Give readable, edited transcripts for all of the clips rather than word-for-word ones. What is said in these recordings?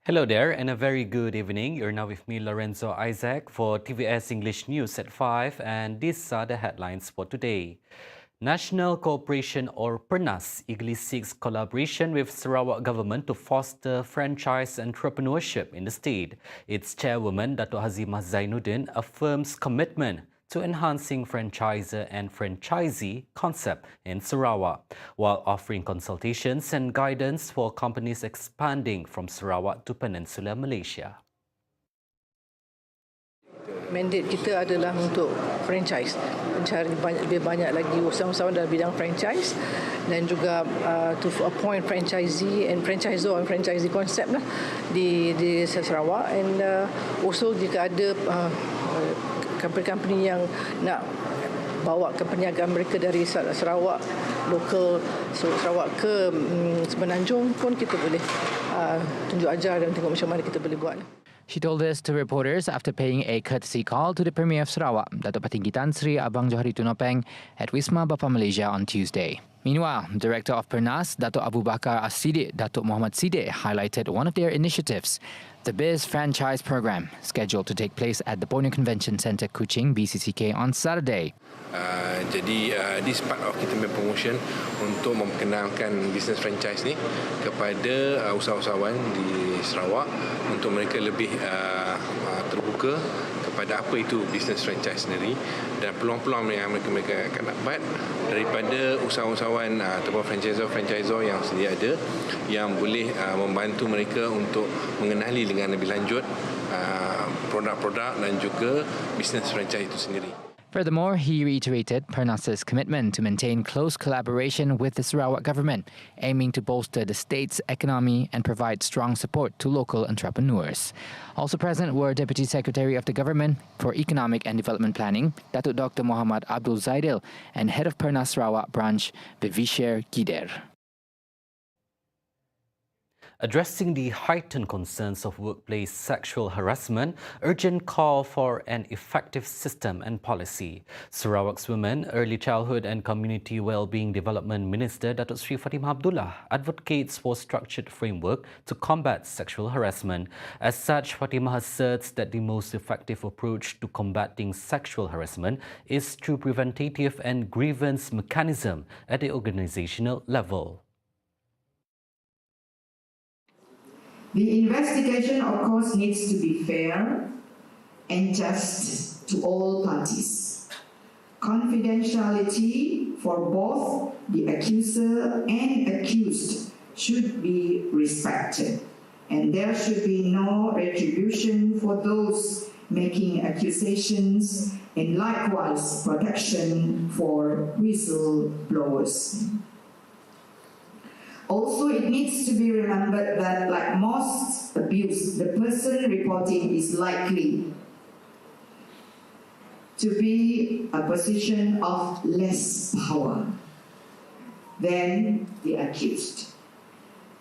Hello there and a very good evening. You're now with me, Lorenzo Isaac, for TVS English News at 5, and these are the headlines for today. National Cooperation or PERNAS eagerly seeks collaboration with Sarawak government to foster franchise entrepreneurship in the state. Its chairwoman, Dato' Hazimah Zainuddin, affirms commitment to enhancing franchisor and franchisee concept in Sarawak, while offering consultations and guidance for companies expanding from Sarawak to Peninsular Malaysia. Mandate kita adalah untuk franchise, mencari lebih banyak lagi usahawan dalam bidang franchise dan juga to appoint franchisee and franchisor and franchisee concept lah di Sarawak, and also jika ada company-company yang nak bawa perniagaan mereka dari Sarawak lokal Sarawak ke Semenanjung pun kita boleh tunjuk ajar dan tengok macam mana kita boleh buat. She told this to reporters after paying a courtesy call to the Premier of Sarawak, Datuk Patinggi Tan Sri Abang Johari Tunopeng, at Wisma Bapa Malaysia on Tuesday. Meanwhile, Director of PERNAS, Datuk Abu Bakar As-Siddiq, Datuk Muhammad Siddiq, highlighted one of their initiatives, the BIZ Franchise Program, scheduled to take place at the Borneo Convention Centre, Kuching, BCCK on Saturday. Jadi this part of kita punya promotion untuk memperkenalkan bisnes franchise ni kepada usahawan di Sarawak untuk mereka lebih terbuka kepada apa itu bisnes franchise sendiri dan peluang-peluang yang mereka akan dapat daripada usahawan ataupun franchisor yang sedia ada yang boleh membantu mereka untuk mengenali dengan lebih lanjut produk-produk dan juga bisnes franchise itu sendiri. Furthermore, he reiterated PERNAS's commitment to maintain close collaboration with the Sarawak government, aiming to bolster the state's economy and provide strong support to local entrepreneurs. Also present were Deputy Secretary of the Government for Economic and Development Planning, Datuk Dr. Muhammad Abdul Zaidil, and Head of PERNAS Sarawak Branch, Vivishir Gider. Addressing the heightened concerns of workplace sexual harassment, urgent call for an effective system and policy. Sarawak's Women, Early Childhood and Community Wellbeing Development Minister Datuk Sri Fatimah Abdullah advocates for structured framework to combat sexual harassment. As such, Fatimah asserts that the most effective approach to combating sexual harassment is through preventative and grievance mechanism at the organizational level. The investigation, of course, needs to be fair and just to all parties. Confidentiality for both the accuser and accused should be respected, and there should be no retribution for those making accusations, and likewise protection for whistleblowers. Also, it needs to be remembered that, like most abuse, the person reporting is likely to be a position of less power than the accused.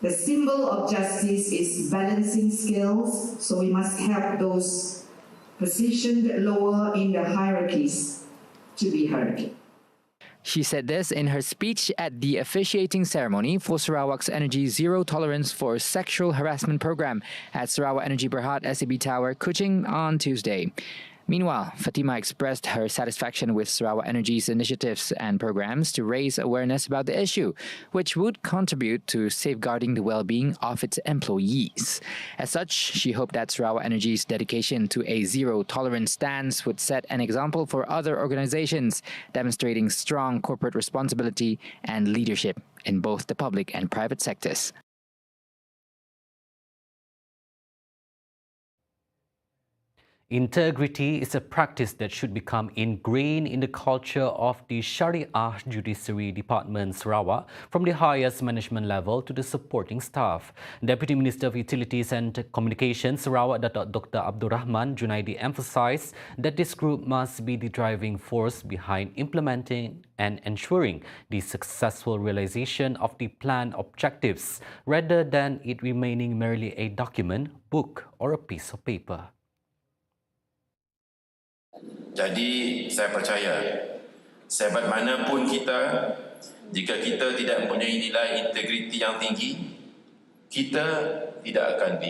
The symbol of justice is balancing scales, so we must help those positioned lower in the hierarchies to be heard. She said this in her speech at the officiating ceremony for Sarawak's Energy Zero Tolerance for Sexual Harassment program at Sarawak Energy Berhad SAB Tower, Kuching on Tuesday. Meanwhile, Fatimah expressed her satisfaction with Sarawak Energy's initiatives and programs to raise awareness about the issue, which would contribute to safeguarding the well-being of its employees. As such, she hoped that Sarawak Energy's dedication to a zero-tolerance stance would set an example for other organizations, demonstrating strong corporate responsibility and leadership in both the public and private sectors. Integrity is a practice that should become ingrained in the culture of the Shariah Judiciary Department Sarawak, from the highest management level to the supporting staff. Deputy Minister of Utilities and Communications Sarawak, Dr. Abdul Rahman Junaidi, emphasised that this group must be the driving force behind implementing and ensuring the successful realisation of the planned objectives, rather than it remaining merely a document, book or a piece of paper. Jadi saya percaya sehebat mana pun kita, jika kita tidak mempunyai nilai integriti yang tinggi, kita tidak akan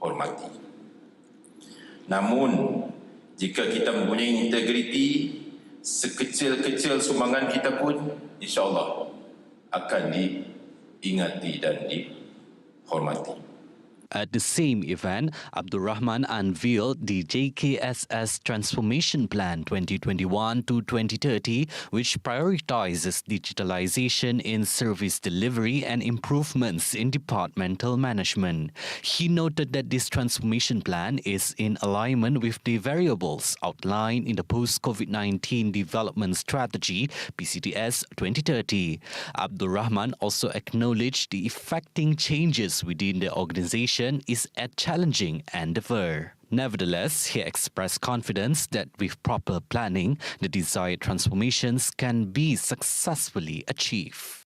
hormati. Namun, jika kita mempunyai integriti, sekecil-kecil sumbangan kita pun insya-Allah akan diingati dan dihormati. At the same event, Abdul Rahman unveiled the JKSS Transformation Plan 2021 to 2030, which prioritizes digitalization in service delivery and improvements in departmental management. He noted that this transformation plan is in alignment with the variables outlined in the Post-COVID-19 Development Strategy (PCDS) 2030. Abdul Rahman also acknowledged the effecting changes within the organization is a challenging endeavor. Nevertheless, he expressed confidence that with proper planning, the desired transformations can be successfully achieved.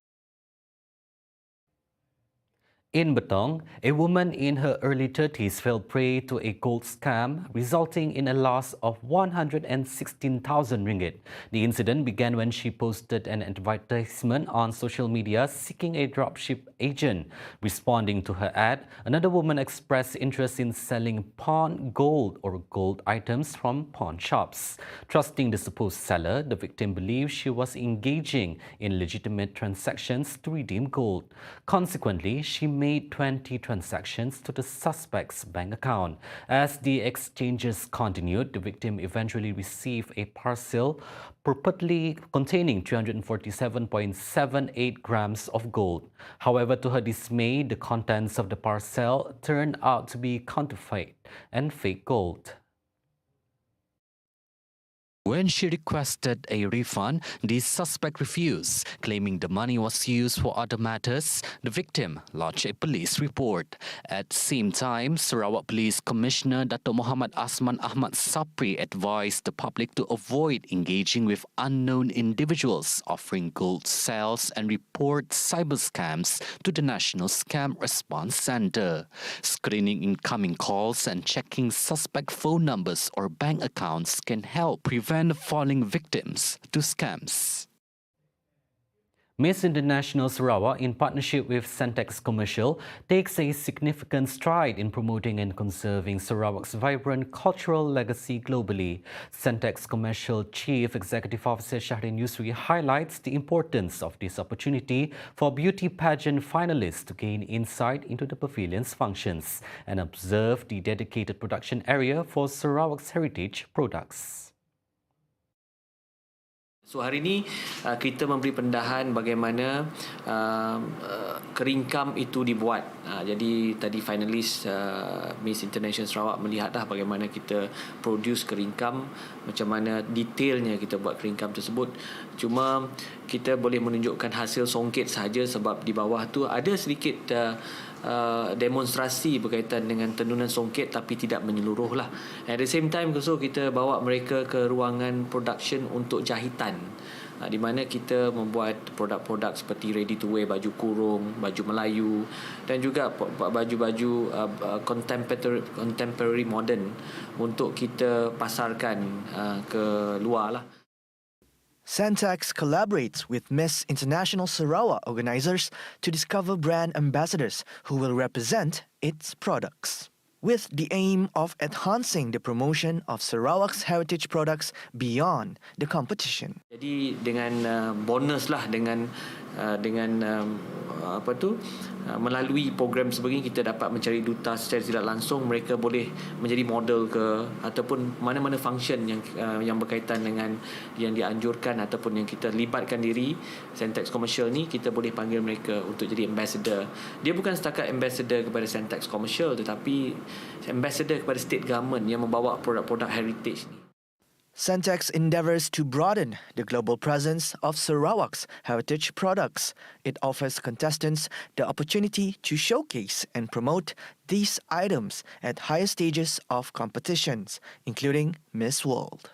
In Betong, a woman in her early 30s fell prey to a gold scam, resulting in a loss of 116,000 ringgit. The incident began when she posted an advertisement on social media seeking a dropship agent. Responding to her ad, another woman expressed interest in selling pawn gold or gold items from pawn shops. Trusting the supposed seller, the victim believed she was engaging in legitimate transactions to redeem gold. Consequently, she made 20 transactions to the suspect's bank account. As the exchanges continued, the victim eventually received a parcel purportedly containing 347.78 grams of gold. However, to her dismay, the contents of the parcel turned out to be counterfeit and fake gold. When she requested a refund, the suspect refused, claiming the money was used for other matters. The victim lodged a police report. At the same time, Sarawak Police Commissioner Dato' Muhammad Asman Ahmad Sapri advised the public to avoid engaging with unknown individuals offering gold sales and report cyber scams to the National Scam Response Centre. Screening incoming calls and checking suspect phone numbers or bank accounts can help prevent falling victims to scams. Miss International Sarawak, in partnership with Centex Commercial, takes a significant stride in promoting and conserving Sarawak's vibrant cultural legacy globally. Centex Commercial Chief Executive Officer Shahrin Yusri highlights the importance of this opportunity for beauty pageant finalists to gain insight into the pavilion's functions and observe the dedicated production area for Sarawak's heritage products. So hari ini kita memberi pendahan bagaimana keringkam itu dibuat. Jadi tadi finalis Miss International Sarawak melihatlah bagaimana kita produce keringkam, macam mana detailnya kita buat keringkam tersebut. Cuma kita boleh menunjukkan hasil songket sahaja sebab di bawah tu ada sedikit demonstrasi berkaitan dengan tenunan songket tapi tidak menyeluruh lah. At the same time so kita bawa mereka ke ruangan production untuk jahitan, di mana kita membuat produk-produk seperti ready to wear, baju kurung, baju Melayu dan juga baju-baju contemporary modern untuk kita pasarkan ke luar lah. Centex collaborates with Miss International Sarawak organizers to discover brand ambassadors who will represent its products, with the aim of enhancing the promotion of Sarawak's heritage products beyond the competition. Jadi dengan bonus lah, dengan melalui program sebegini kita dapat mencari duta secara tidak langsung. Mereka boleh menjadi model ke ataupun mana-mana function yang berkaitan dengan yang dianjurkan ataupun yang kita libatkan diri. Centex Commercial ni kita boleh panggil mereka untuk jadi ambassador. Dia bukan setakat ambassador kepada Centex Commercial tetapi ambassador kepada state government yang membawa produk-produk heritage ni. Centex endeavours to broaden the global presence of Sarawak's heritage products. It offers contestants the opportunity to showcase and promote these items at higher stages of competitions, including Miss World.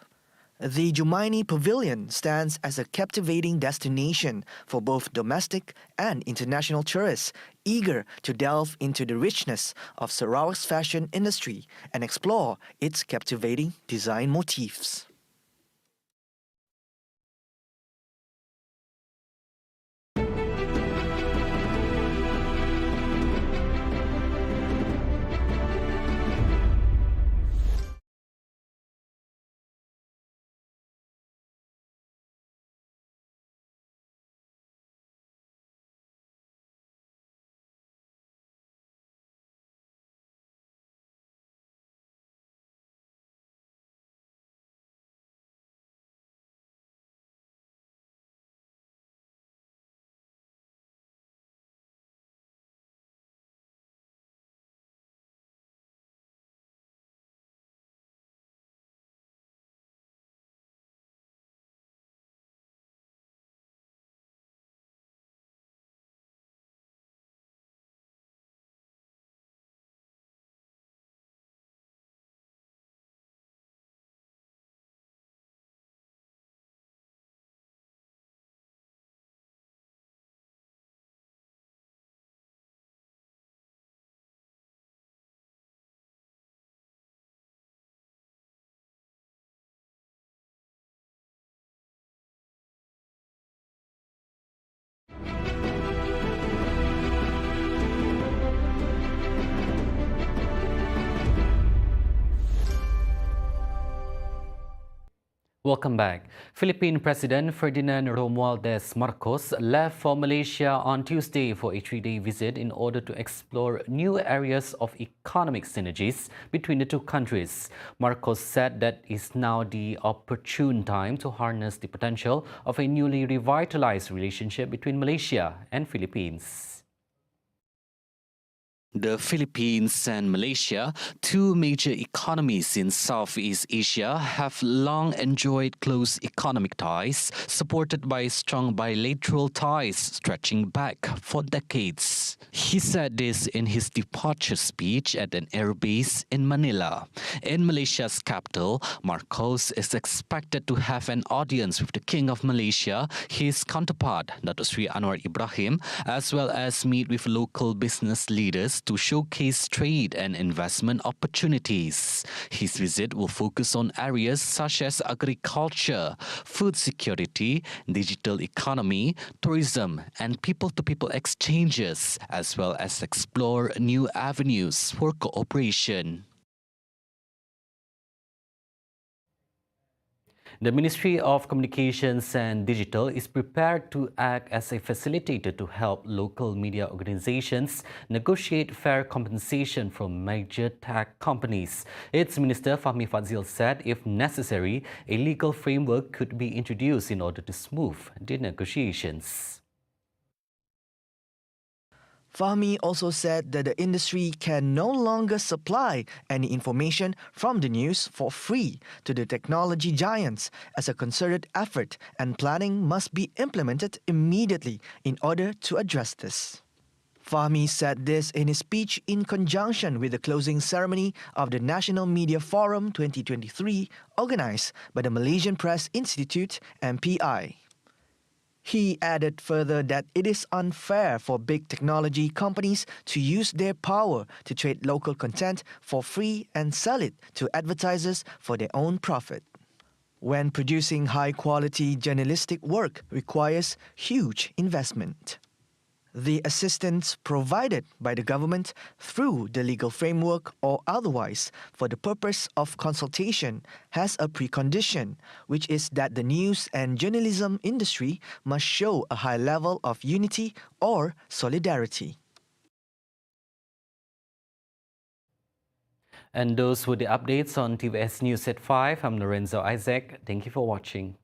The Jumaini Pavilion stands as a captivating destination for both domestic and international tourists eager to delve into the richness of Sarawak's fashion industry and explore its captivating design motifs. Welcome back. Philippine President Ferdinand Romualdez Marcos left for Malaysia on Tuesday for a 3-day visit in order to explore new areas of economic synergies between the two countries. Marcos said that it's now the opportune time to harness the potential of a newly revitalized relationship between Malaysia and Philippines. The Philippines and Malaysia, two major economies in Southeast Asia, have long enjoyed close economic ties, supported by strong bilateral ties stretching back for decades. He said this in his departure speech at an airbase in Manila. In Malaysia's capital, Marcos is expected to have an audience with the King of Malaysia, his counterpart, Dato' Sri Anwar Ibrahim, as well as meet with local business leaders to showcase trade and investment opportunities. His visit will focus on areas such as agriculture, food security, digital economy, tourism, and people-to-people exchanges, as well as explore new avenues for cooperation. The Ministry of Communications and Digital is prepared to act as a facilitator to help local media organizations negotiate fair compensation from major tech companies. Its Minister Fahmi Fadzil said if necessary, a legal framework could be introduced in order to smooth the negotiations. Fahmi also said that the industry can no longer supply any information from the news for free to the technology giants as a concerted effort, and planning must be implemented immediately in order to address this. Fahmi said this in his speech in conjunction with the closing ceremony of the National Media Forum 2023 organized by the Malaysian Press Institute MPI. He added further that it is unfair for big technology companies to use their power to trade local content for free and sell it to advertisers for their own profit. When producing high-quality journalistic work requires huge investment. The assistance provided by the government through the legal framework or otherwise for the purpose of consultation has a precondition, which is that the news and journalism industry must show a high level of unity or solidarity. And those were the updates on TVS News at 5. I'm Lorenzo Isaac. Thank you for watching.